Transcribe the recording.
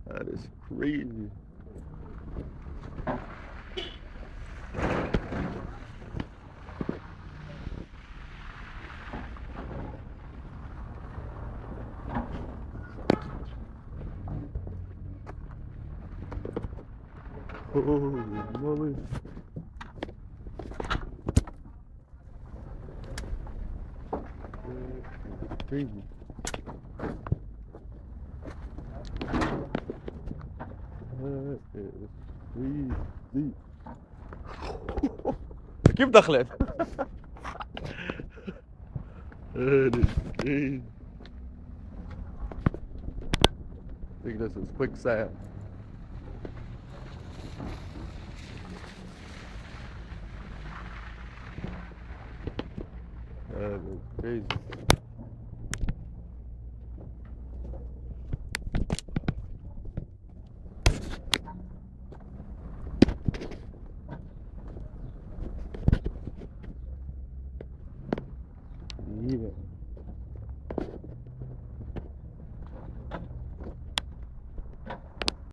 That is crazy. Holy moly. Crazy. That is crazy. كيف دخلت؟ That is crazy. I think this is quicksand. That is crazy.